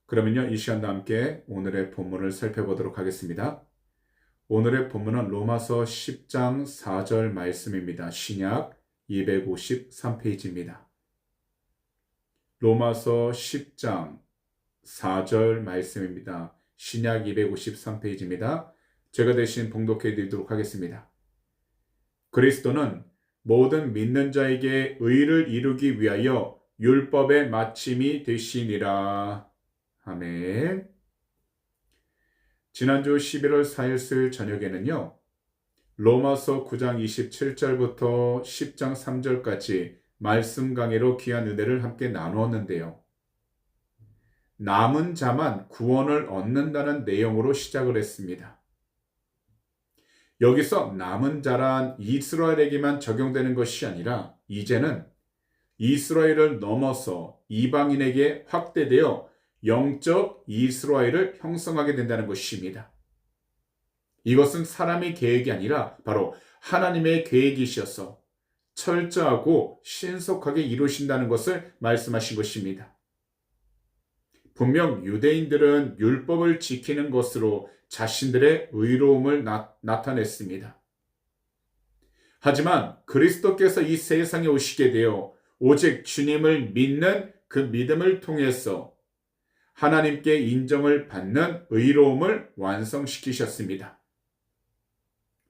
그러면요, 이 시간도 함께 오늘의 본문을 살펴보도록 하겠습니다. 오늘의 본문은 로마서 10장 4절 말씀입니다. 신약 253페이지입니다. 로마서 10장 4절 말씀입니다. 신약 253페이지입니다. 제가 대신 봉독해 드리도록 하겠습니다. 그리스도는 모든 믿는 자에게 의를 이루기 위하여 율법의 마침이 되시니라. 아멘. 지난주 11월 4일 수요일 저녁에는요, 로마서 9장 27절부터 10장 3절까지 말씀 강의로 귀한 은혜를 함께 나누었는데요. 남은 자만 구원을 얻는다는 내용으로 시작을 했습니다. 여기서 남은 자란 이스라엘에게만 적용되는 것이 아니라 이제는 이스라엘을 넘어서 이방인에게 확대되어 영적 이스라엘을 형성하게 된다는 것입니다. 이것은 사람의 계획이 아니라 바로 하나님의 계획이셔서 철저하고 신속하게 이루신다는 것을 말씀하신 것입니다. 분명 유대인들은 율법을 지키는 것으로 자신들의 의로움을 나타냈습니다. 하지만 그리스도께서 이 세상에 오시게 되어 오직 주님을 믿는 그 믿음을 통해서 하나님께 인정을 받는 의로움을 완성시키셨습니다.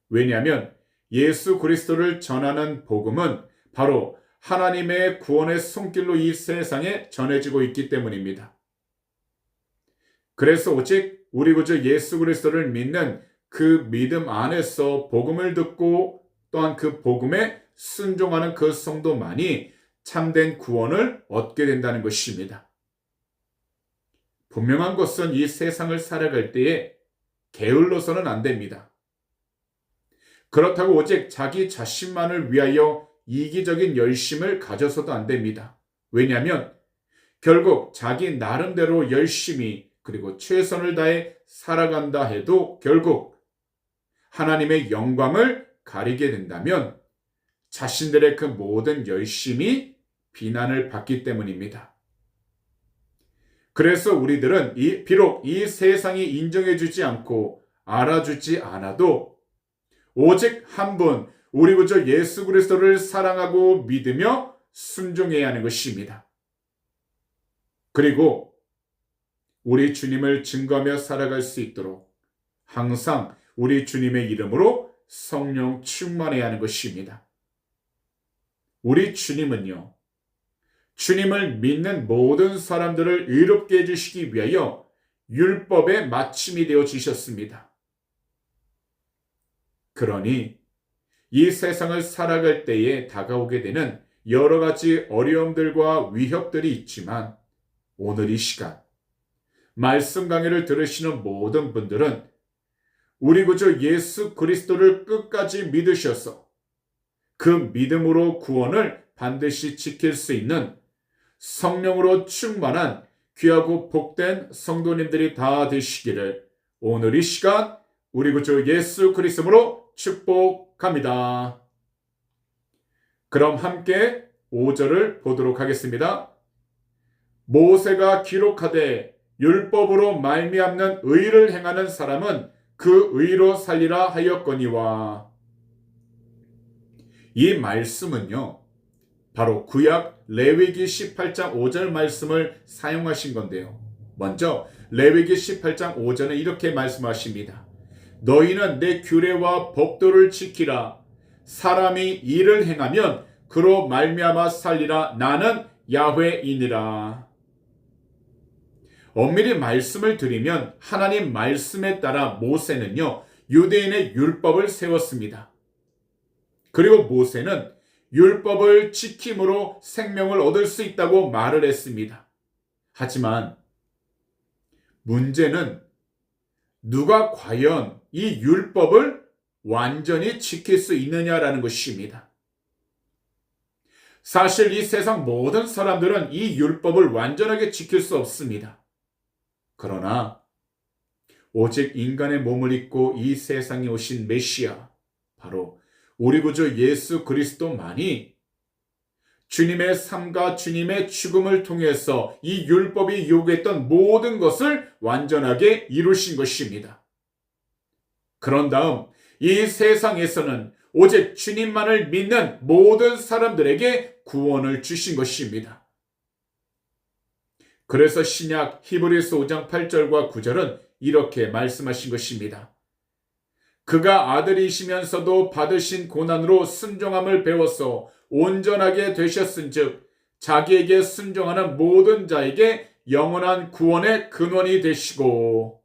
왜냐하면 예수 그리스도를 전하는 복음은 바로 하나님의 구원의 손길로 이 세상에 전해지고 있기 때문입니다. 그래서 오직 우리 구주 예수 그리스도를 믿는 그 믿음 안에서 복음을 듣고 또한 그 복음에 순종하는 그 성도만이 참된 구원을 얻게 된다는 것입니다. 분명한 것은 이 세상을 살아갈 때에 게을러서는 안 됩니다. 그렇다고 오직 자기 자신만을 위하여 이기적인 열심을 가져서도 안 됩니다. 왜냐하면 결국 자기 나름대로 열심히 그리고 최선을 다해 살아간다 해도 결국 하나님의 영광을 가리게 된다면 자신들의 그 모든 열심이 비난을 받기 때문입니다. 그래서 우리들은 비록 이 세상이 인정해주지 않고 알아주지 않아도 오직 한 분 우리 구주 예수 그리스도를 사랑하고 믿으며 순종해야 하는 것입니다. 그리고 우리 주님을 증거하며 살아갈 수 있도록 항상 우리 주님의 이름으로 성령 충만해야 하는 것입니다. 우리 주님은요, 주님을 믿는 모든 사람들을 의롭게 해주시기 위하여 율법의 마침이 되어 주셨습니다. 그러니 이 세상을 살아갈 때에 다가오게 되는 여러 가지 어려움들과 위협들이 있지만 오늘 이 시간 말씀 강의를 들으시는 모든 분들은 우리 구주 예수 그리스도를 끝까지 믿으셔서 그 믿음으로 구원을 반드시 지킬 수 있는 성령으로 충만한 귀하고 복된 성도님들이 다 되시기를 오늘 이 시간 우리 구주 예수 그리스도로 축복합니다. 그럼 함께 5절을 보도록 하겠습니다. 모세가 기록하되 율법으로 말미암는 의를 행하는 사람은 그 의로 살리라 하였거니와. 이 말씀은요, 바로 구약 레위기 18장 5절 말씀을 사용하신 건데요. 먼저 레위기 18장 5절은 이렇게 말씀하십니다. 너희는 내 규례와 법도를 지키라. 사람이 이를 행하면 그로 말미암아 살리라. 나는 야훼이니라. 엄밀히 말씀을 드리면 하나님 말씀에 따라 모세는요, 유대인의 율법을 세웠습니다. 그리고 모세는 율법을 지킴으로 생명을 얻을 수 있다고 말을 했습니다. 하지만 문제는 누가 과연 이 율법을 완전히 지킬 수 있느냐라는 것입니다. 사실 이 세상 모든 사람들은 이 율법을 완전하게 지킬 수 없습니다. 그러나 오직 인간의 몸을 입고 이 세상에 오신 메시아, 바로 우리 구주 예수 그리스도만이 주님의 삶과 주님의 죽음을 통해서 이 율법이 요구했던 모든 것을 완전하게 이루신 것입니다. 그런 다음 이 세상에서는 오직 주님만을 믿는 모든 사람들에게 구원을 주신 것입니다. 그래서 신약 히브리서 5장 8절과 9절은 이렇게 말씀하신 것입니다. 그가 아들이시면서도 받으신 고난으로 순종함을 배워서 온전하게 되셨은즉 자기에게 순종하는 모든 자에게 영원한 구원의 근원이 되시고.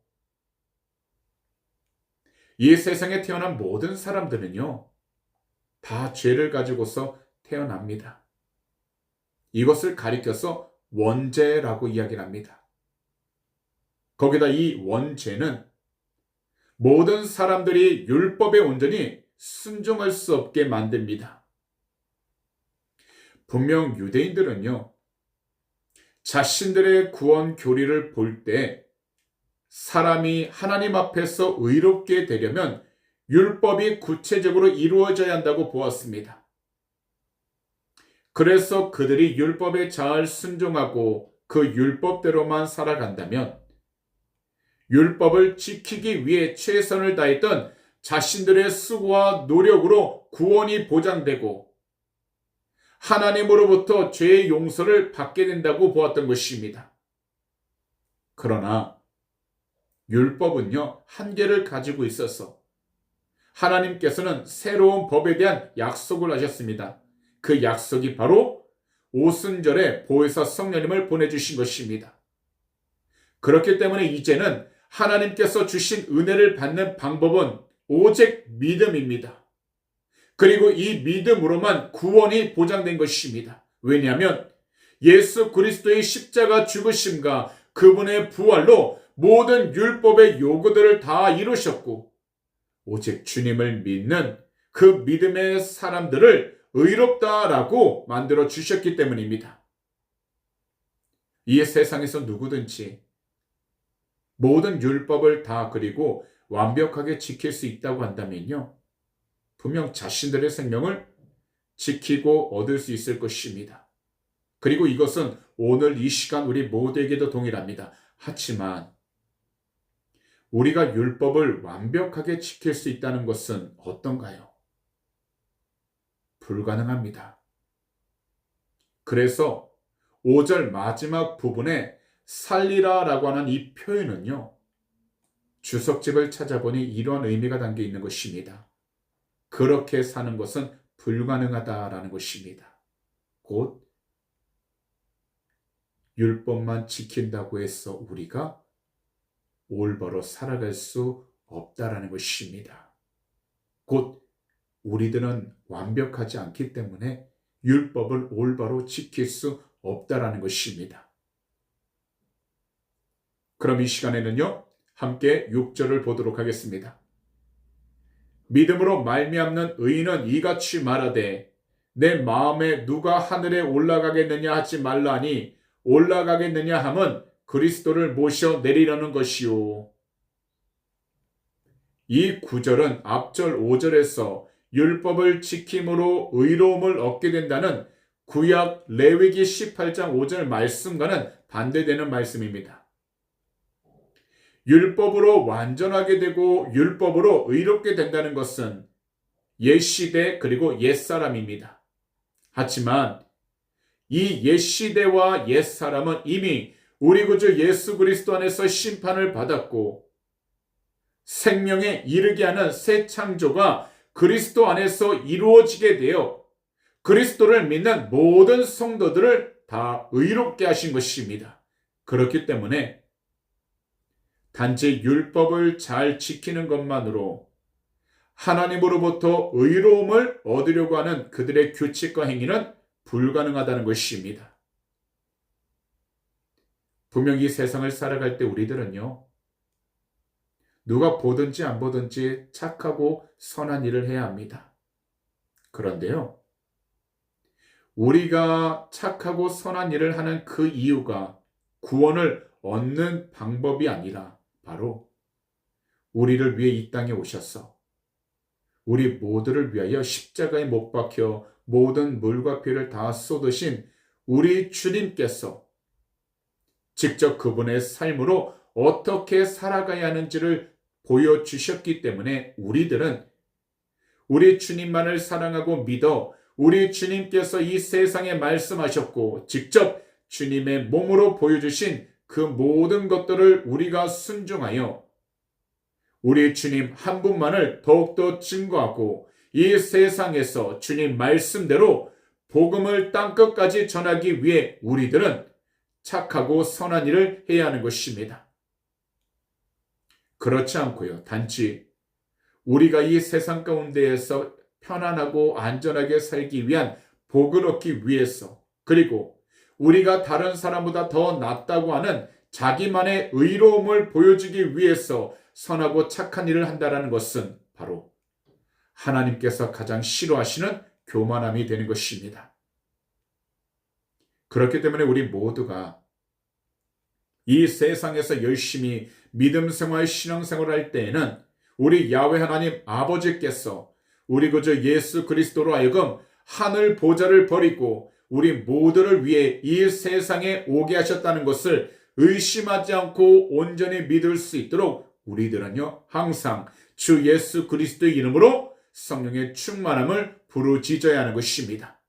이 세상에 태어난 모든 사람들은요, 다 죄를 가지고서 태어납니다. 이것을 가리켜서 원죄라고 이야기를 합니다. 거기다 이 원죄는 모든 사람들이 율법에 온전히 순종할 수 없게 만듭니다. 분명 유대인들은요, 자신들의 구원 교리를 볼 때 사람이 하나님 앞에서 의롭게 되려면 율법이 구체적으로 이루어져야 한다고 보았습니다. 그래서 그들이 율법에 잘 순종하고 그 율법대로만 살아간다면 율법을 지키기 위해 최선을 다했던 자신들의 수고와 노력으로 구원이 보장되고 하나님으로부터 죄의 용서를 받게 된다고 보았던 것입니다. 그러나 율법은요, 한계를 가지고 있어서 하나님께서는 새로운 법에 대한 약속을 하셨습니다. 그 약속이 바로 오순절에 보혜사 성령님을 보내주신 것입니다. 그렇기 때문에 이제는 하나님께서 주신 은혜를 받는 방법은 오직 믿음입니다. 그리고 이 믿음으로만 구원이 보장된 것입니다. 왜냐하면 예수 그리스도의 십자가 죽으심과 그분의 부활로 모든 율법의 요구들을 다 이루셨고 오직 주님을 믿는 그 믿음의 사람들을 의롭다라고 만들어 주셨기 때문입니다. 이 세상에서 누구든지 모든 율법을 다 그리고 완벽하게 지킬 수 있다고 한다면요, 분명 자신들의 생명을 지키고 얻을 수 있을 것입니다. 그리고 이것은 오늘 이 시간 우리 모두에게도 동일합니다. 하지만 우리가 율법을 완벽하게 지킬 수 있다는 것은 어떤가요? 불가능합니다. 그래서 5절 마지막 부분에 살리라라고 하는 이 표현은요, 주석집을 찾아보니 이런 의미가 담겨 있는 것입니다. 그렇게 사는 것은 불가능하다라는 것입니다. 곧 율법만 지킨다고 해서 우리가 올바로 살아갈 수 없다라는 것입니다. 곧 우리들은 완벽하지 않기 때문에 율법을 올바로 지킬 수 없다라는 것입니다. 그럼 이 시간에는요, 함께 6절을 보도록 하겠습니다. 믿음으로 말미암는 의인은 이같이 말하되 내 마음에 누가 하늘에 올라가겠느냐 하지 말라니 올라가겠느냐 함은 그리스도를 모셔 내리려는 것이요. 이 구절은 앞절 5절에서 율법을 지킴으로 의로움을 얻게 된다는 구약 레위기 18장 5절 말씀과는 반대되는 말씀입니다. 율법으로 완전하게 되고 율법으로 의롭게 된다는 것은 옛시대 그리고 옛사람입니다. 하지만 이 옛시대와 옛사람은 이미 우리 구주 예수 그리스도 안에서 심판을 받았고 생명에 이르게 하는 새 창조가 그리스도 안에서 이루어지게 되어 그리스도를 믿는 모든 성도들을 다 의롭게 하신 것입니다. 그렇기 때문에 단지 율법을 잘 지키는 것만으로 하나님으로부터 의로움을 얻으려고 하는 그들의 규칙과 행위는 불가능하다는 것입니다. 분명히 세상을 살아갈 때 우리들은요, 누가 보든지 안 보든지 착하고 선한 일을 해야 합니다. 그런데요, 우리가 착하고 선한 일을 하는 그 이유가 구원을 얻는 방법이 아니라 바로 우리를 위해 이 땅에 오셔서 우리 모두를 위하여 십자가에 못 박혀 모든 물과 피를 다 쏟으신 우리 주님께서 직접 그분의 삶으로 어떻게 살아가야 하는지를 보여주셨기 때문에 우리들은 우리 주님만을 사랑하고 믿어 우리 주님께서 이 세상에 말씀하셨고 직접 주님의 몸으로 보여주신 그 모든 것들을 우리가 순종하여 우리 주님 한 분만을 더욱더 증거하고 이 세상에서 주님 말씀대로 복음을 땅끝까지 전하기 위해 우리들은 착하고 선한 일을 해야 하는 것입니다. 그렇지 않고요. 단지 우리가 이 세상 가운데에서 편안하고 안전하게 살기 위한 복을 얻기 위해서 그리고 우리가 다른 사람보다 더 낫다고 하는 자기만의 의로움을 보여주기 위해서 선하고 착한 일을 한다는 것은 바로 하나님께서 가장 싫어하시는 교만함이 되는 것입니다. 그렇기 때문에 우리 모두가 이 세상에서 열심히 믿음 생활, 신앙 생활을 할 때에는 우리 야훼 하나님 아버지께서 우리 구주 예수 그리스도로 하여금 하늘 보좌를 버리고 우리 모두를 위해 이 세상에 오게 하셨다는 것을 의심하지 않고 온전히 믿을 수 있도록 우리들은요 항상 주 예수 그리스도의 이름으로 성령의 충만함을 부르짖어야 하는 것입니다.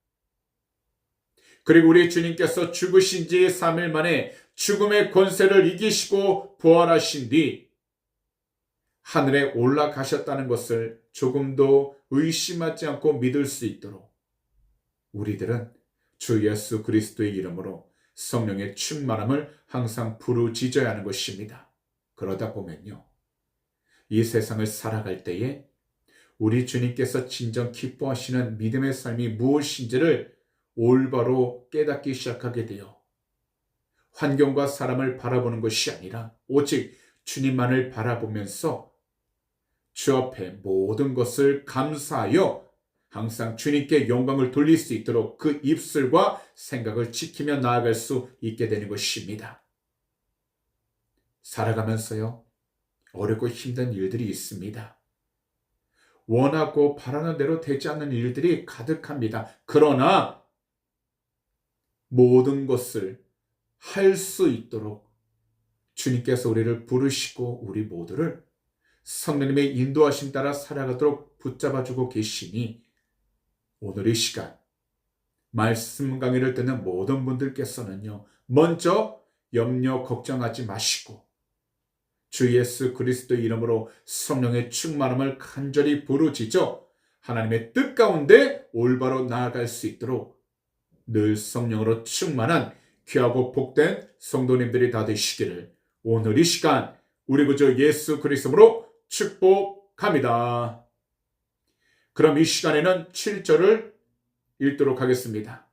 그리고 우리 주님께서 죽으신 지 3일 만에 죽음의 권세를 이기시고 부활하신 뒤 하늘에 올라가셨다는 것을 조금도 의심하지 않고 믿을 수 있도록 우리들은 주 예수 그리스도의 이름으로 성령의 충만함을 항상 부르짖어야 하는 것입니다. 그러다 보면요 이 세상을 살아갈 때에 우리 주님께서 진정 기뻐하시는 믿음의 삶이 무엇인지를 올바로 깨닫기 시작하게 되어 환경과 사람을 바라보는 것이 아니라 오직 주님만을 바라보면서 주 앞에 모든 것을 감사하여 항상 주님께 영광을 돌릴 수 있도록 그 입술과 생각을 지키며 나아갈 수 있게 되는 것입니다. 살아가면서요 어렵고 힘든 일들이 있습니다. 원하고 바라는 대로 되지 않는 일들이 가득합니다. 그러나 모든 것을 할 수 있도록 주님께서 우리를 부르시고 우리 모두를 성령님의 인도하심 따라 살아가도록 붙잡아주고 계시니 오늘 이 시간 말씀 강의를 듣는 모든 분들께서는요 먼저 염려 걱정하지 마시고 주 예수 그리스도의 이름으로 성령의 충만함을 간절히 부르짖어 하나님의 뜻 가운데 올바로 나아갈 수 있도록 늘 성령으로 충만한 귀하고 복된 성도님들이 다 되시기를 오늘 이 시간 우리 구주 예수 그리스도로 축복합니다. 그럼 이 시간에는 7절을 읽도록 하겠습니다.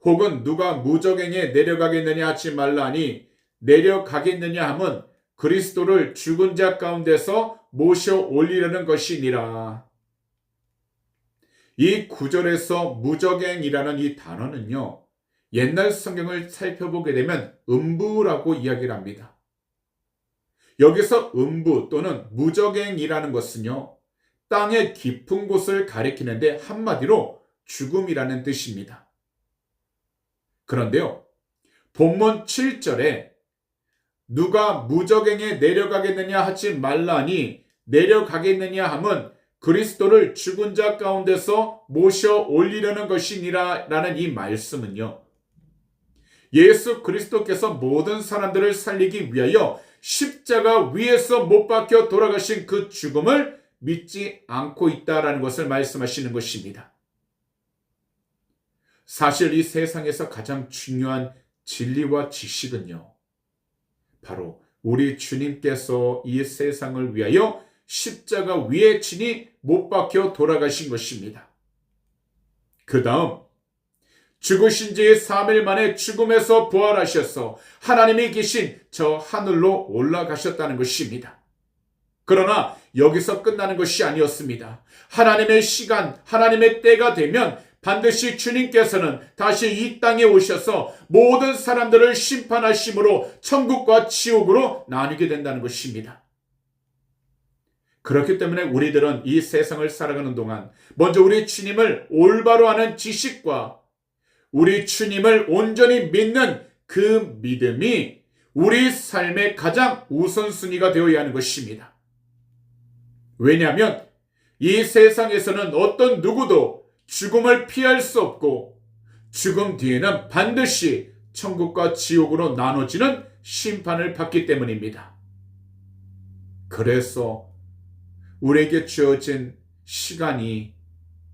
혹은 누가 무적행에 내려가겠느냐 하지 말라니 내려가겠느냐 함은 그리스도를 죽은 자 가운데서 모셔 올리려는 것이니라. 이 9절에서 무적행이라는 이 단어는요 옛날 성경을 살펴보게 되면 음부라고 이야기를 합니다. 여기서 음부 또는 무적행이라는 것은요 땅의 깊은 곳을 가리키는데 한마디로 죽음이라는 뜻입니다. 그런데요 본문 7절에 누가 무적행에 내려가겠느냐 하지 말라니 내려가겠느냐 함은 그리스도를 죽은 자 가운데서 모셔 올리려는 것이니라 라는 이 말씀은요 예수 그리스도께서 모든 사람들을 살리기 위하여 십자가 위에서 못 박혀 돌아가신 그 죽음을 믿지 않고 있다라는 것을 말씀하시는 것입니다. 사실 이 세상에서 가장 중요한 진리와 지식은요 바로 우리 주님께서 이 세상을 위하여 십자가 위에 친히 못 박혀 돌아가신 것입니다. 그 다음 죽으신 지 3일 만에 죽음에서 부활하셔서 하나님이 계신 저 하늘로 올라가셨다는 것입니다. 그러나 여기서 끝나는 것이 아니었습니다. 하나님의 시간, 하나님의 때가 되면 반드시 주님께서는 다시 이 땅에 오셔서 모든 사람들을 심판하심으로 천국과 지옥으로 나뉘게 된다는 것입니다. 그렇기 때문에 우리들은 이 세상을 살아가는 동안 먼저 우리 주님을 올바로 아는 지식과 우리 주님을 온전히 믿는 그 믿음이 우리 삶의 가장 우선순위가 되어야 하는 것입니다. 왜냐하면 이 세상에서는 어떤 누구도 죽음을 피할 수 없고 죽음 뒤에는 반드시 천국과 지옥으로 나눠지는 심판을 받기 때문입니다. 그래서 우리에게 주어진 시간이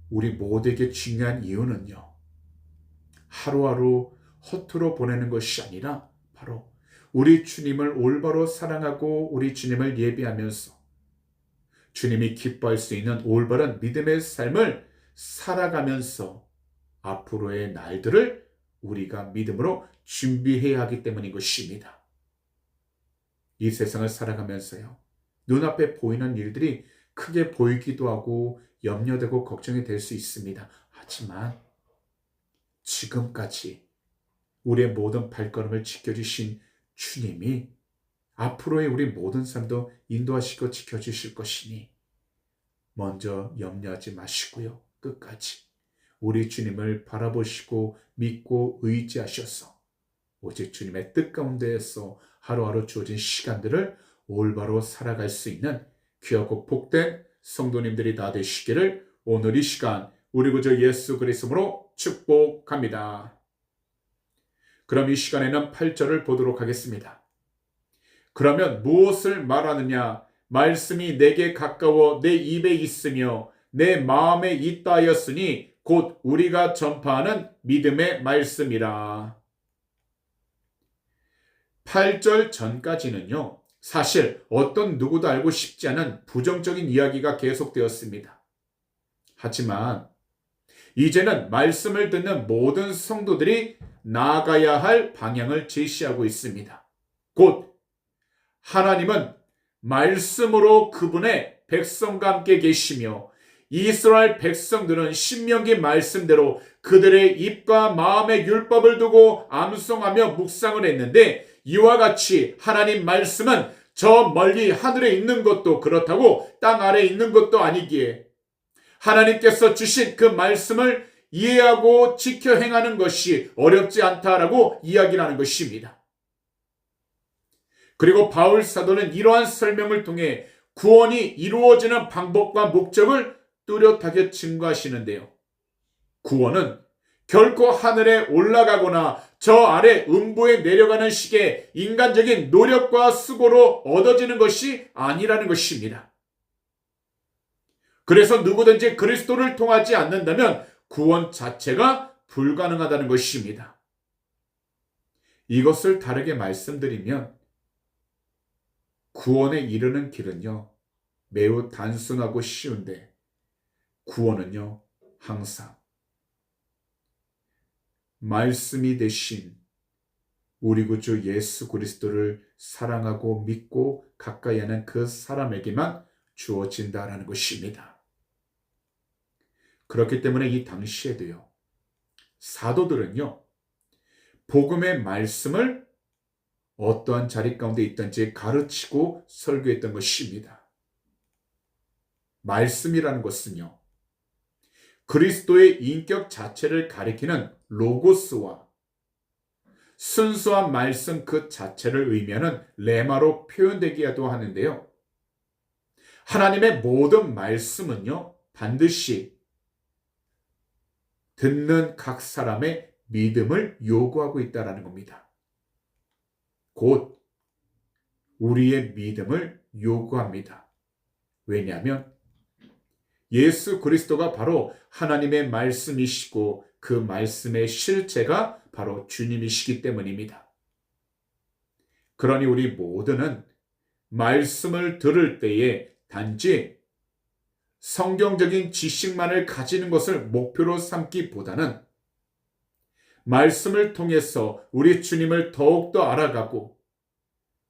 우리 모두에게 중요한 이유는요, 하루하루 허투루 보내는 것이 아니라 바로 우리 주님을 올바로 사랑하고 우리 주님을 예배하면서 주님이 기뻐할 수 있는 올바른 믿음의 삶을 살아가면서 앞으로의 날들을 우리가 믿음으로 준비해야 하기 때문인 것입니다. 이 세상을 살아가면서요, 눈앞에 보이는 일들이 크게 보이기도 하고 염려되고 걱정이 될 수 있습니다. 하지만 지금까지 우리의 모든 발걸음을 지켜주신 주님이 앞으로의 우리 모든 삶도 인도하시고 지켜주실 것이니 먼저 염려하지 마시고요, 끝까지 우리 주님을 바라보시고 믿고 의지하셔서 오직 주님의 뜻 가운데에서 하루하루 주어진 시간들을 올바로 살아갈 수 있는 귀하고 복된 성도님들이 다 되시기를 오늘 이 시간 우리 구주 예수 그리스도로 축복합니다. 그럼 이 시간에는 8절을 보도록 하겠습니다. 그러면 무엇을 말하느냐? 말씀이 내게 가까워 내 입에 있으며 내 마음에 있다 하였으니 곧 우리가 전파하는 믿음의 말씀이라. 8절 전까지는요, 사실 어떤 누구도 알고 싶지 않은 부정적인 이야기가 계속되었습니다. 하지만 이제는 말씀을 듣는 모든 성도들이 나아가야 할 방향을 제시하고 있습니다. 곧 하나님은 말씀으로 그분의 백성과 함께 계시며 이스라엘 백성들은 신명기 말씀대로 그들의 입과 마음의 율법을 두고 암송하며 묵상을 했는데, 이와 같이 하나님 말씀은 저 멀리 하늘에 있는 것도 그렇다고 땅 아래에 있는 것도 아니기에 하나님께서 주신 그 말씀을 이해하고 지켜 행하는 것이 어렵지 않다라고 이야기를 하는 것입니다. 그리고 바울 사도는 이러한 설명을 통해 구원이 이루어지는 방법과 목적을 뚜렷하게 증거하시는데요. 구원은 결코 하늘에 올라가거나 저 아래 음부에 내려가는 식의 인간적인 노력과 수고로 얻어지는 것이 아니라는 것입니다. 그래서 누구든지 그리스도를 통하지 않는다면 구원 자체가 불가능하다는 것입니다. 이것을 다르게 말씀드리면 구원에 이르는 길은요, 매우 단순하고 쉬운데 구원은요, 항상 말씀이 되신 우리 구주 예수 그리스도를 사랑하고 믿고 가까이 하는 그 사람에게만 주어진다라는 것입니다. 그렇기 때문에 이 당시에도요, 사도들은요, 복음의 말씀을 어떠한 자리 가운데 있든지 가르치고 설교했던 것입니다. 말씀이라는 것은요, 그리스도의 인격 자체를 가리키는 로고스와 순수한 말씀 그 자체를 의미하는 레마로 표현되기도 하는데요. 하나님의 모든 말씀은요, 반드시 듣는 각 사람의 믿음을 요구하고 있다는 겁니다. 곧 우리의 믿음을 요구합니다. 왜냐하면 예수 그리스도가 바로 하나님의 말씀이시고 그 말씀의 실체가 바로 주님이시기 때문입니다. 그러니 우리 모두는 말씀을 들을 때에 단지 성경적인 지식만을 가지는 것을 목표로 삼기보다는 말씀을 통해서 우리 주님을 더욱더 알아가고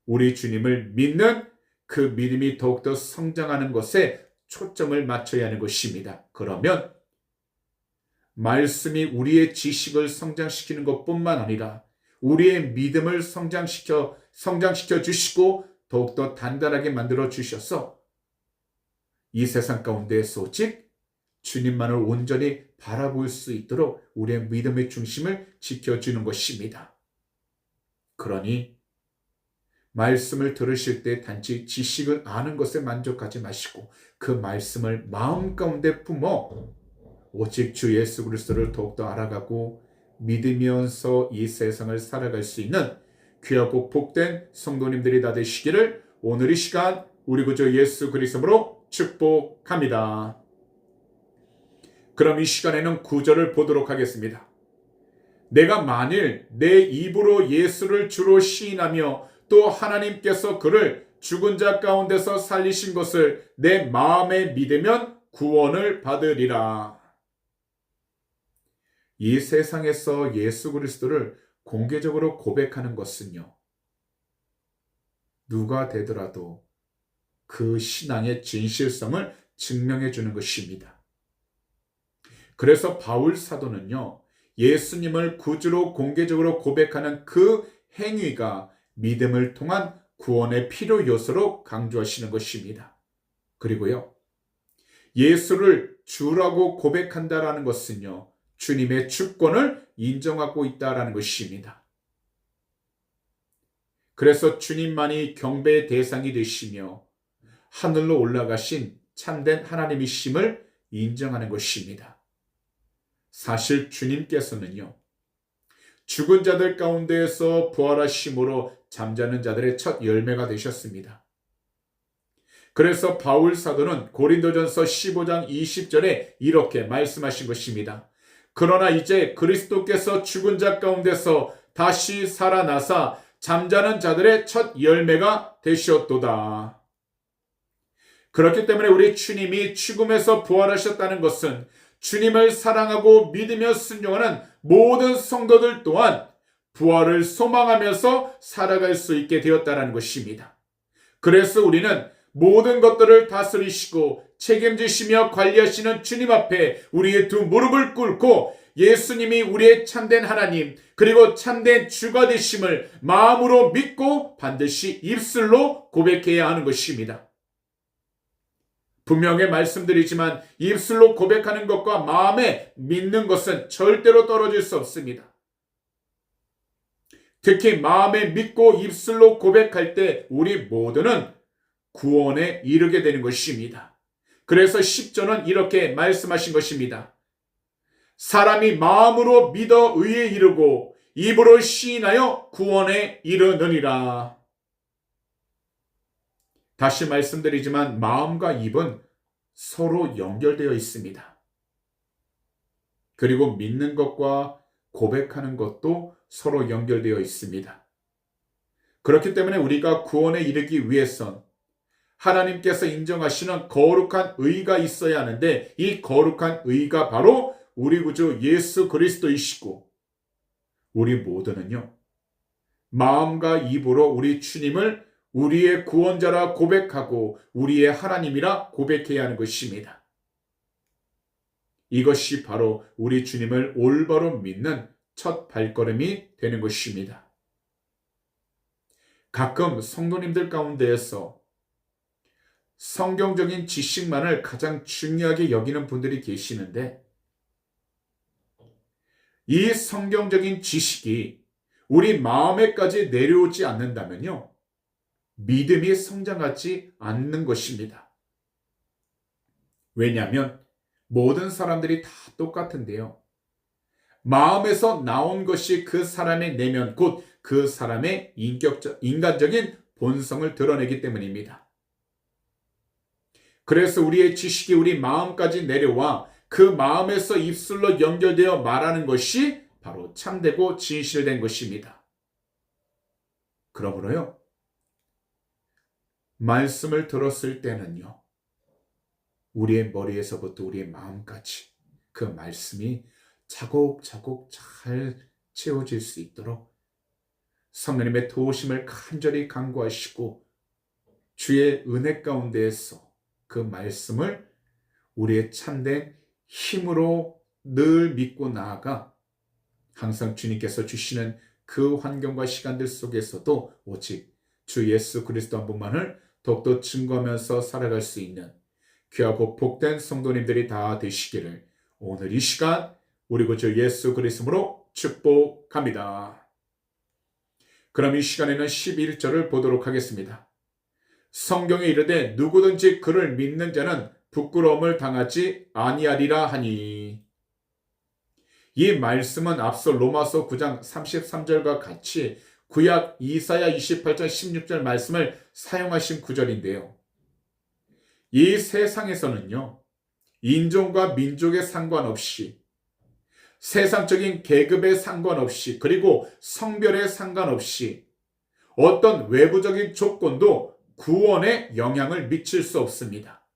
우리 주님을 믿는 그 믿음이 더욱더 성장하는 것에 초점을 맞춰야 하는 것입니다. 그러면 말씀이 우리의 지식을 성장시키는 것뿐만 아니라 우리의 믿음을 성장시켜 주시고 더욱더 단단하게 만들어 주셔서 이 세상 가운데에서 오직 주님만을 온전히 바라볼 수 있도록 우리의 믿음의 중심을 지켜주는 것입니다. 그러니 말씀을 들으실 때 단지 지식을 아는 것에 만족하지 마시고 그 말씀을 마음 가운데 품어 오직 주 예수 그리스도를 더욱더 알아가고 믿으면서 이 세상을 살아갈 수 있는 귀하고 복된 성도님들이 다 되시기를 오늘 이 시간 우리 구주 예수 그리스도로 축복합니다. 그럼 이 시간에는 9절을 보도록 하겠습니다. 내가 만일 내 입으로 예수를 주로 시인하며 또 하나님께서 그를 죽은 자 가운데서 살리신 것을 내 마음에 믿으면 구원을 받으리라. 이 세상에서 예수 그리스도를 공개적으로 고백하는 것은요, 누가 되더라도 그 신앙의 진실성을 증명해 주는 것입니다. 그래서 바울 사도는요, 예수님을 구주로 공개적으로 고백하는 그 행위가 믿음을 통한 구원의 필요 요소로 강조하시는 것입니다. 그리고요, 예수를 주라고 고백한다라는 것은요, 주님의 주권을 인정하고 있다라는 것입니다. 그래서 주님만이 경배의 대상이 되시며 하늘로 올라가신 참된 하나님이심을 인정하는 것입니다. 사실 주님께서는요, 죽은 자들 가운데에서 부활하심으로 잠자는 자들의 첫 열매가 되셨습니다. 그래서 바울 사도는 고린도전서 15장 20절에 이렇게 말씀하신 것입니다. 그러나 이제 그리스도께서 죽은 자 가운데서 다시 살아나사 잠자는 자들의 첫 열매가 되셨도다. 그렇기 때문에 우리 주님이 죽음에서 부활하셨다는 것은 주님을 사랑하고 믿으며 순종하는 모든 성도들 또한 부활을 소망하면서 살아갈 수 있게 되었다는 것입니다. 그래서 우리는 모든 것들을 다스리시고 책임지시며 관리하시는 주님 앞에 우리의 두 무릎을 꿇고 예수님이 우리의 참된 하나님 그리고 참된 주가 되심을 마음으로 믿고 반드시 입술로 고백해야 하는 것입니다. 분명히 말씀드리지만 입술로 고백하는 것과 마음에 믿는 것은 절대로 떨어질 수 없습니다. 특히 마음에 믿고 입술로 고백할 때 우리 모두는 구원에 이르게 되는 것입니다. 그래서 10절은 이렇게 말씀하신 것입니다. 사람이 마음으로 믿어 의에 이르고 입으로 시인하여 구원에 이르느니라. 다시 말씀드리지만 마음과 입은 서로 연결되어 있습니다. 그리고 믿는 것과 고백하는 것도 서로 연결되어 있습니다. 그렇기 때문에 우리가 구원에 이르기 위해선 하나님께서 인정하시는 거룩한 의가 있어야 하는데 이 거룩한 의가 바로 우리 구주 예수 그리스도이시고 우리 모두는요, 마음과 입으로 우리 주님을 우리의 구원자라 고백하고 우리의 하나님이라 고백해야 하는 것입니다. 이것이 바로 우리 주님을 올바로 믿는 첫 발걸음이 되는 것입니다. 가끔 성도님들 가운데에서 성경적인 지식만을 가장 중요하게 여기는 분들이 계시는데 이 성경적인 지식이 우리 마음에까지 내려오지 않는다면요, 믿음이 성장하지 않는 것입니다. 왜냐하면 모든 사람들이 다 똑같은데요, 마음에서 나온 것이 그 사람의 내면 곧 그 사람의 인간적인 본성을 드러내기 때문입니다. 그래서 우리의 지식이 우리 마음까지 내려와 그 마음에서 입술로 연결되어 말하는 것이 바로 참되고 진실된 것입니다. 그러므로요, 말씀을 들었을 때는요, 우리의 머리에서부터 우리의 마음까지 그 말씀이 차곡차곡 잘 채워질 수 있도록 성령님의 도우심을 간절히 간구하시고 주의 은혜 가운데에서 그 말씀을 우리의 참된 힘으로 늘 믿고 나아가 항상 주님께서 주시는 그 환경과 시간들 속에서도 오직 주 예수 그리스도 한 분만을 더욱더 증거하면서 살아갈 수 있는 귀하고 복된 성도님들이 다 되시기를 오늘 이 시간 우리 구주 예수 그리스도로 축복합니다. 그럼 이 시간에는 11절을 보도록 하겠습니다. 성경에 이르되 누구든지 그를 믿는 자는 부끄러움을 당하지 아니하리라 하니. 이 말씀은 앞서 로마서 9장 33절과 같이 구약 이사야 28장 16절 말씀을 사용하신 구절인데요. 이 세상에서는요, 인종과 민족에 상관없이, 세상적인 계급에 상관없이, 그리고 성별에 상관없이 어떤 외부적인 조건도 구원에 영향을 미칠 수 없습니다.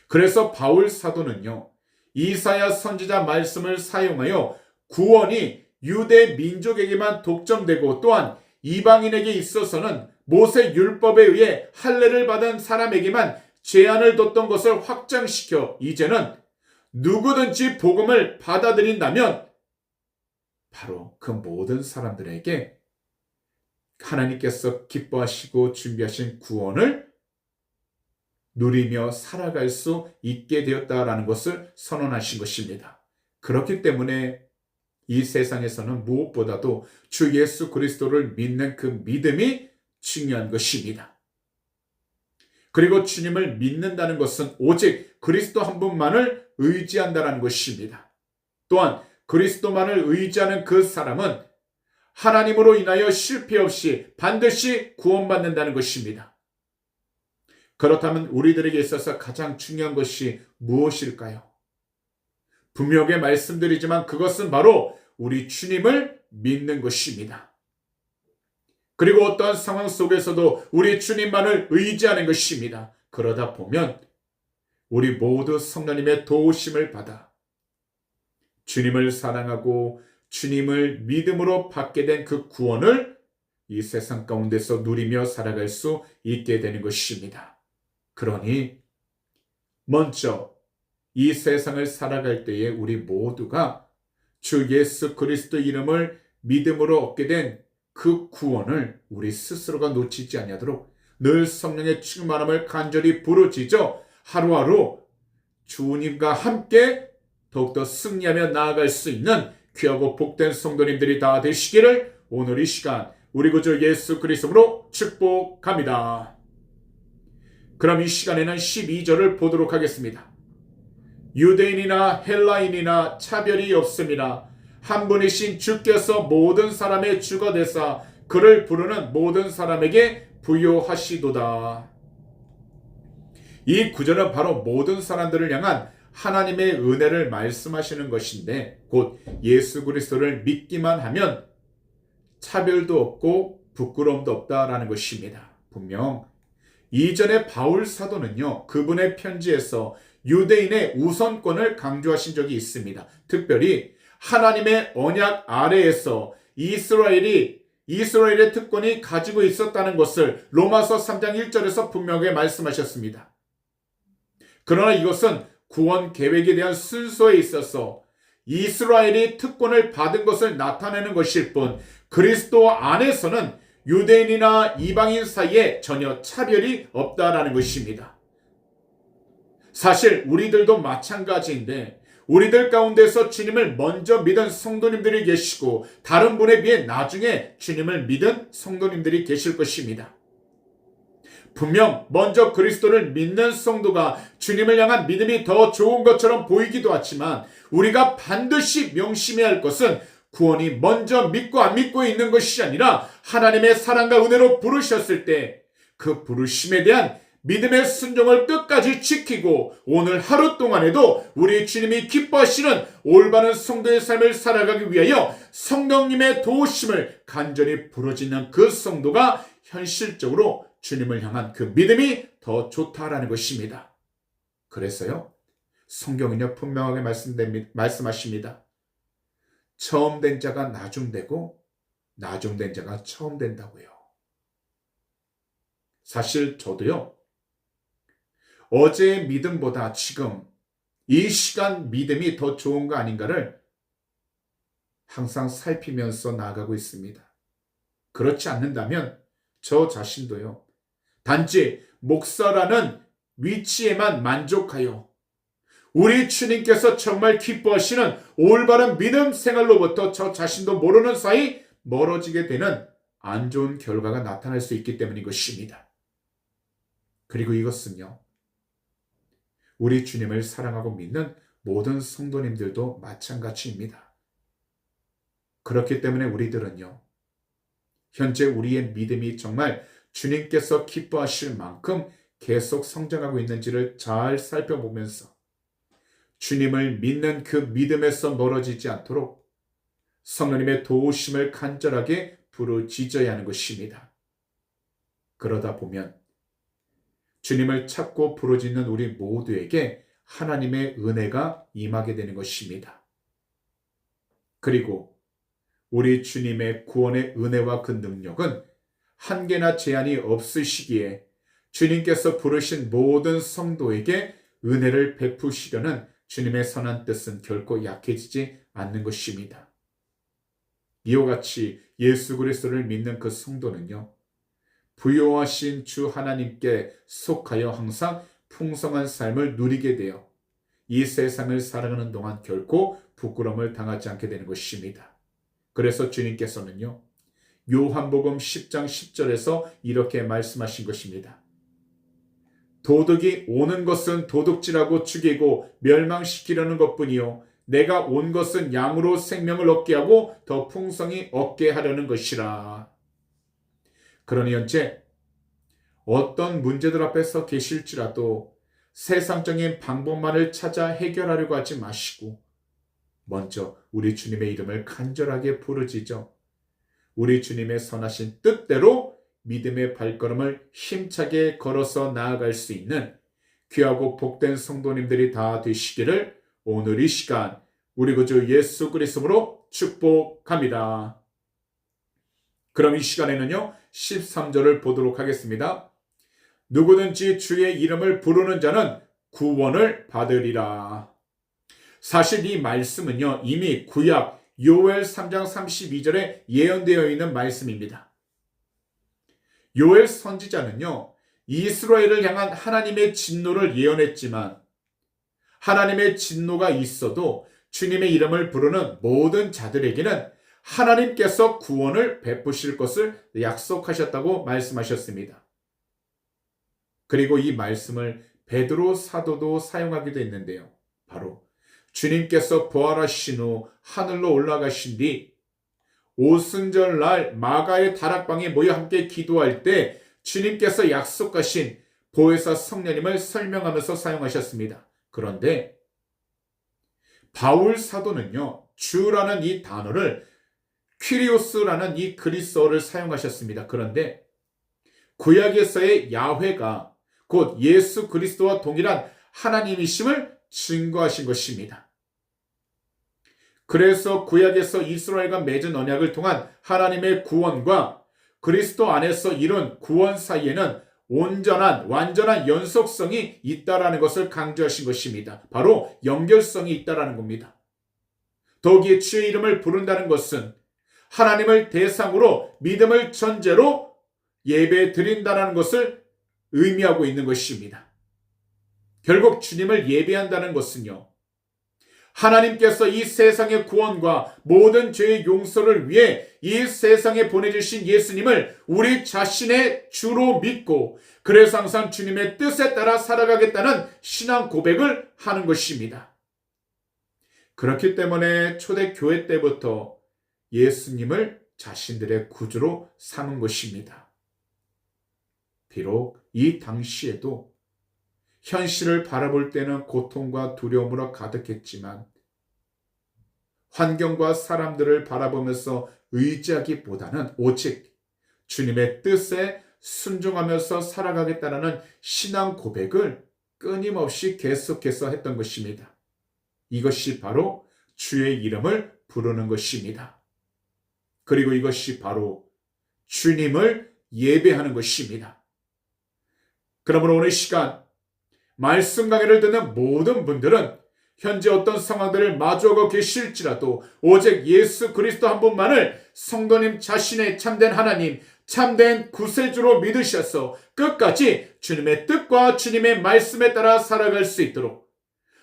그래서 바울 사도는요, 이사야 선지자 말씀을 사용하여 구원이 유대 민족에게만 독점되고 또한 이방인에게 있어서는 모세 율법에 의해 할례를 받은 사람에게만 제한을 뒀던 것을 확장시켜 이제는 누구든지 복음을 받아들인다면 바로 그 모든 사람들에게 하나님께서 기뻐하시고 준비하신 구원을 누리며 살아갈 수 있게 되었다라는 것을 선언하신 것입니다. 그렇기 때문에 이 세상에서는 무엇보다도 주 예수 그리스도를 믿는 그 믿음이 중요한 것입니다. 그리고 주님을 믿는다는 것은 오직 그리스도 한 분만을 의지한다는 것입니다. 또한 그리스도만을 의지하는 그 사람은 하나님으로 인하여 실패 없이 반드시 구원받는다는 것입니다. 그렇다면 우리들에게 있어서 가장 중요한 것이 무엇일까요? 분명하게 말씀드리지만 그것은 바로 우리 주님을 믿는 것입니다. 그리고 어떠한 상황 속에서도 우리 주님만을 의지하는 것입니다. 그러다 보면 우리 모두 성령님의 도우심을 받아 주님을 사랑하고 주님을 믿음으로 받게 된 그 구원을 이 세상 가운데서 누리며 살아갈 수 있게 되는 것입니다. 그러니 먼저 이 세상을 살아갈 때에 우리 모두가 주 예수 그리스도 이름을 믿음으로 얻게 된 그 구원을 우리 스스로가 놓치지 아니하도록 늘 성령의 충만함을 간절히 부르짖어 하루하루 주님과 함께 더욱더 승리하며 나아갈 수 있는 귀하고 복된 성도님들이 다 되시기를 오늘 이 시간 우리 구주 예수 그리스도로 축복합니다. 그럼 이 시간에는 12절을 보도록 하겠습니다. 유대인이나 헬라인이나 차별이 없음이라 한 분이신 주께서 모든 사람의 주가 되사 그를 부르는 모든 사람에게 부요하시도다. 이 구절은 바로 모든 사람들을 향한 하나님의 은혜를 말씀하시는 것인데 곧 예수 그리스도를 믿기만 하면 차별도 없고 부끄러움도 없다라는 것입니다. 분명 이전에 바울 사도는요, 그분의 편지에서 유대인의 우선권을 강조하신 적이 있습니다. 특별히 하나님의 언약 아래에서 이스라엘의 특권이 가지고 있었다는 것을 로마서 3장 1절에서 분명하게 말씀하셨습니다. 그러나 이것은 구원 계획에 대한 순서에 있어서 이스라엘이 특권을 받은 것을 나타내는 것일 뿐 그리스도 안에서는 유대인이나 이방인 사이에 전혀 차별이 없다라는 것입니다. 사실 우리들도 마찬가지인데 우리들 가운데서 주님을 먼저 믿은 성도님들이 계시고 다른 분에 비해 나중에 주님을 믿은 성도님들이 계실 것입니다. 분명 먼저 그리스도를 믿는 성도가 주님을 향한 믿음이 더 좋은 것처럼 보이기도 하지만 우리가 반드시 명심해야 할 것은 구원이 먼저 믿고 안 믿고 있는 것이 아니라 하나님의 사랑과 은혜로 부르셨을 때 그 부르심에 대한 믿음의 순종을 끝까지 지키고 오늘 하루 동안에도 우리 주님이 기뻐하시는 올바른 성도의 삶을 살아가기 위하여 성령님의 도우심을 간절히 부르짖는 그 성도가 현실적으로 주님을 향한 그 믿음이 더 좋다라는 것입니다. 그래서요, 성경은요 분명하게 말씀하십니다. 처음 된 자가 나중되고 나중된 자가 처음 된다고요. 사실 저도요, 어제의 믿음보다 지금 이 시간 믿음이 더 좋은 거 아닌가를 항상 살피면서 나아가고 있습니다. 그렇지 않는다면 저 자신도요, 단지 목사라는 위치에만 만족하여 우리 주님께서 정말 기뻐하시는 올바른 믿음 생활로부터 저 자신도 모르는 사이 멀어지게 되는 안 좋은 결과가 나타날 수 있기 때문인 것입니다. 그리고 이것은요, 우리 주님을 사랑하고 믿는 모든 성도님들도 마찬가지입니다. 그렇기 때문에 우리들은요, 현재 우리의 믿음이 정말 주님께서 기뻐하실 만큼 계속 성장하고 있는지를 잘 살펴보면서 주님을 믿는 그 믿음에서 멀어지지 않도록 성령님의 도우심을 간절하게 부르짖어야 하는 것입니다. 그러다 보면 주님을 찾고 부르짖는 우리 모두에게 하나님의 은혜가 임하게 되는 것입니다. 그리고 우리 주님의 구원의 은혜와 그 능력은 한계나 제한이 없으시기에 주님께서 부르신 모든 성도에게 은혜를 베푸시려는 주님의 선한 뜻은 결코 약해지지 않는 것입니다. 이와 같이 예수 그리스도를 믿는 그 성도는요, 부요하신 주 하나님께 속하여 항상 풍성한 삶을 누리게 되어 이 세상을 살아가는 동안 결코 부끄러움을 당하지 않게 되는 것입니다. 그래서 주님께서는요, 요한복음 10장 10절에서 이렇게 말씀하신 것입니다. 도둑이 오는 것은 도둑질하고 죽이고 멸망시키려는 것뿐이요 내가 온 것은 양으로 생명을 얻게 하고 더 풍성히 얻게 하려는 것이라. 그러니 현재 어떤 문제들 앞에서 계실지라도 세상적인 방법만을 찾아 해결하려고 하지 마시고 먼저 우리 주님의 이름을 간절하게 부르짖어 우리 주님의 선하신 뜻대로 믿음의 발걸음을 힘차게 걸어서 나아갈 수 있는 귀하고 복된 성도님들이 다 되시기를 오늘 이 시간 우리 구주 예수 그리스도로 축복합니다. 그럼 이 시간에는요 13절을 보도록 하겠습니다. 누구든지 주의 이름을 부르는 자는 구원을 받으리라. 사실 이 말씀은요 이미 구약 요엘 3장 32절에 예언되어 있는 말씀입니다. 요엘 선지자는요 이스라엘을 향한 하나님의 진노를 예언했지만 하나님의 진노가 있어도 주님의 이름을 부르는 모든 자들에게는 하나님께서 구원을 베푸실 것을 약속하셨다고 말씀하셨습니다. 그리고 이 말씀을 베드로 사도도 사용하기도 했는데요. 바로 주님께서 부활하신 후 하늘로 올라가신 뒤 오순절날 마가의 다락방에 모여 함께 기도할 때 주님께서 약속하신 보혜사 성령님을 설명하면서 사용하셨습니다. 그런데 바울 사도는요, 주라는 이 단어를 퀴리오스라는 이 그리스어를 사용하셨습니다. 그런데 구약에서의 야훼가 곧 예수 그리스도와 동일한 하나님이심을 증거하신 것입니다. 그래서 구약에서 이스라엘과 맺은 언약을 통한 하나님의 구원과 그리스도 안에서 이룬 구원 사이에는 완전한 연속성이 있다라는 것을 강조하신 것입니다. 바로 연결성이 있다라는 겁니다. 더욱이 주의 이름을 부른다는 것은 하나님을 대상으로 믿음을 전제로 예배 드린다는 것을 의미하고 있는 것입니다. 결국 주님을 예배한다는 것은요, 하나님께서 이 세상의 구원과 모든 죄의 용서를 위해 이 세상에 보내주신 예수님을 우리 자신의 주로 믿고 그래서 항상 주님의 뜻에 따라 살아가겠다는 신앙 고백을 하는 것입니다. 그렇기 때문에 초대교회 때부터 예수님을 자신들의 구주로 삼은 것입니다. 비록 이 당시에도 현실을 바라볼 때는 고통과 두려움으로 가득했지만 환경과 사람들을 바라보면서 의지하기보다는 오직 주님의 뜻에 순종하면서 살아가겠다는 신앙 고백을 끊임없이 계속해서 했던 것입니다. 이것이 바로 주의 이름을 부르는 것입니다. 그리고 이것이 바로 주님을 예배하는 것입니다. 그러므로 오늘 시간 말씀 강해를 듣는 모든 분들은 현재 어떤 상황들을 마주하고 계실지라도 오직 예수 그리스도 한 분만을 성도님 자신의 참된 하나님, 참된 구세주로 믿으셔서 끝까지 주님의 뜻과 주님의 말씀에 따라 살아갈 수 있도록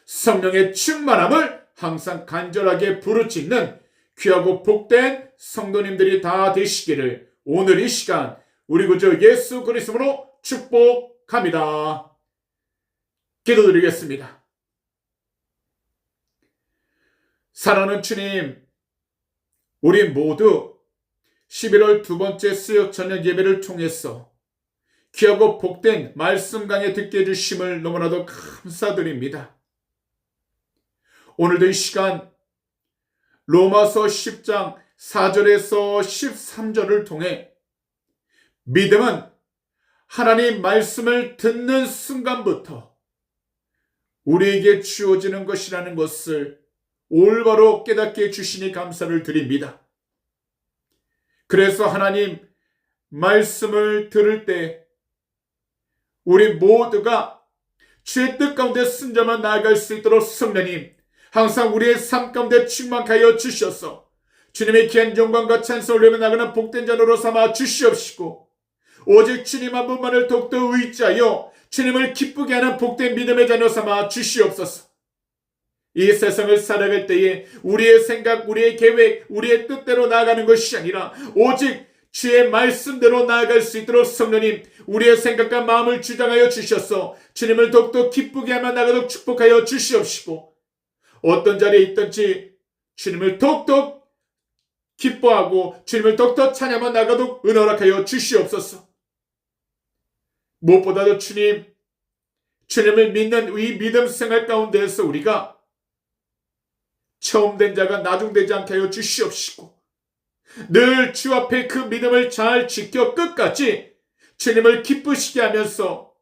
성령의 충만함을 항상 간절하게 부르짖는 귀하고 복된 성도님들이 다 되시기를 오늘 이 시간 우리 구주 예수 그리스도로 축복합니다. 기도드리겠습니다. 사랑하는 주님, 우리 모두 11월 두 번째 수요 저녁 예배를 통해서 귀하고 복된 말씀 강해 듣게 해주심을 너무나도 감사드립니다. 오늘도 이 시간 로마서 10장 4절에서 13절을 통해 믿음은 하나님 말씀을 듣는 순간부터 우리에게 주어지는 것이라는 것을 올바로 깨닫게 해주시니 감사를 드립니다. 그래서 하나님 말씀을 들을 때 우리 모두가 주의 뜻 가운데 순종만 나아갈 수 있도록 성령님 항상 우리의 삶 가운데 충만케 하여 주셔서 주님의 귀한 영광과 찬송을 올리며 나가는 복된 자녀로 삼아 주시옵시고 오직 주님 한 분만을 더욱더 의지하여 주님을 기쁘게 하는 복된 믿음의 자녀 삼아 주시옵소서. 이 세상을 살아갈 때에 우리의 생각, 우리의 계획, 우리의 뜻대로 나아가는 것이 아니라 오직 주의 말씀대로 나아갈 수 있도록 성령님 우리의 생각과 마음을 주장하여 주셔서 주님을 더욱더 기쁘게 하며 나가도록 축복하여 주시옵시고 어떤 자리에 있든지 주님을 더욱더 기뻐하고 주님을 더욱더 찬양하며 나가도록 은혜하여 주시옵소서. 무엇보다도 주님을 믿는 이 믿음 생활 가운데에서 우리가 처음 된 자가 나중되지 않게 하여 주시옵시고 늘 주 앞에 그 믿음을 잘 지켜 끝까지 주님을 기쁘시게 하면서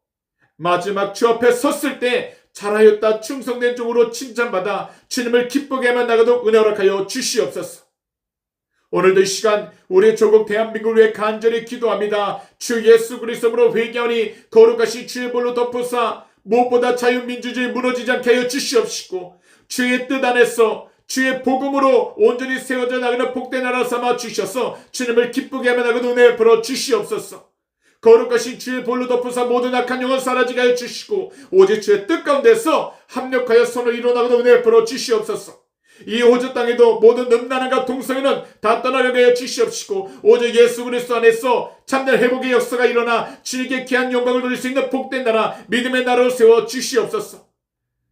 마지막 주 앞에 섰을 때 잘하였다 충성된 종으로 칭찬받아 주님을 기쁘게 하며 나가도록 은혜하여 주시옵소서. 오늘도 이 시간 우리 조국 대한민국을 위해 간절히 기도합니다. 주 예수 그리스도로 회개하니 거룩하신 주의 볼로 덮으사 무엇보다 자유민주주의 무너지지 않게 하여 주시옵시고 주의 뜻 안에서 주의 복음으로 온전히 세워져 나가는 복된 나라 삼아 주셔서 주님을 기쁘게 하며 나가는 은혜 베풀어 주시옵소서. 거룩하신 주의 볼로 덮으사 모든 악한 영혼 사라지게 하여 주시고 오직 주의 뜻 가운데서 합력하여 손을 이뤄나가는 은혜 베풀어 주시옵소서. 이 호주 땅에도 모든 음란함과 동성애는 다 떠나게 하여 주시옵시고 오직 예수 그리스도 안에서 참된 회복의 역사가 일어나 주님께 귀한 영광을 돌릴 수 있는 복된 나라 믿음의 나라를 세워 주시옵소서.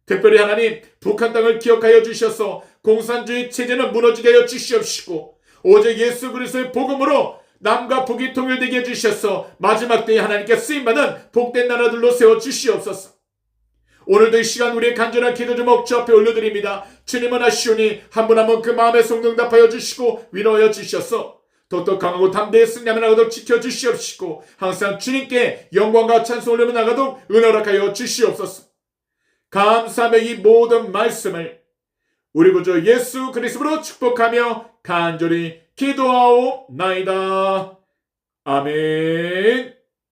특별히 하나님 북한 땅을 기억하여 주셔서 공산주의 체제는 무너지게 하여 주시옵시고 오직 예수 그리스도의 복음으로 남과 북이 통일되게 해주셔서 마지막 때에 하나님께 쓰임받은 복된 나라들로 세워 주시옵소서. 오늘도 이 시간 우리의 간절한 기도 제목 주 앞에 올려드립니다. 주님은 아시오니 한 분 한 분 그 마음의 성능답하여 주시고 위로하여 주셔서 더욱더 강하고 담대히 승리하며 나가도록 지켜주시옵시고 항상 주님께 영광과 찬송을 올리며 나가도록 은혜하여 주시옵소서. 감사하며 이 모든 말씀을 우리 구주 예수 그리스도로 축복하며 간절히 기도하옵나이다. 아멘.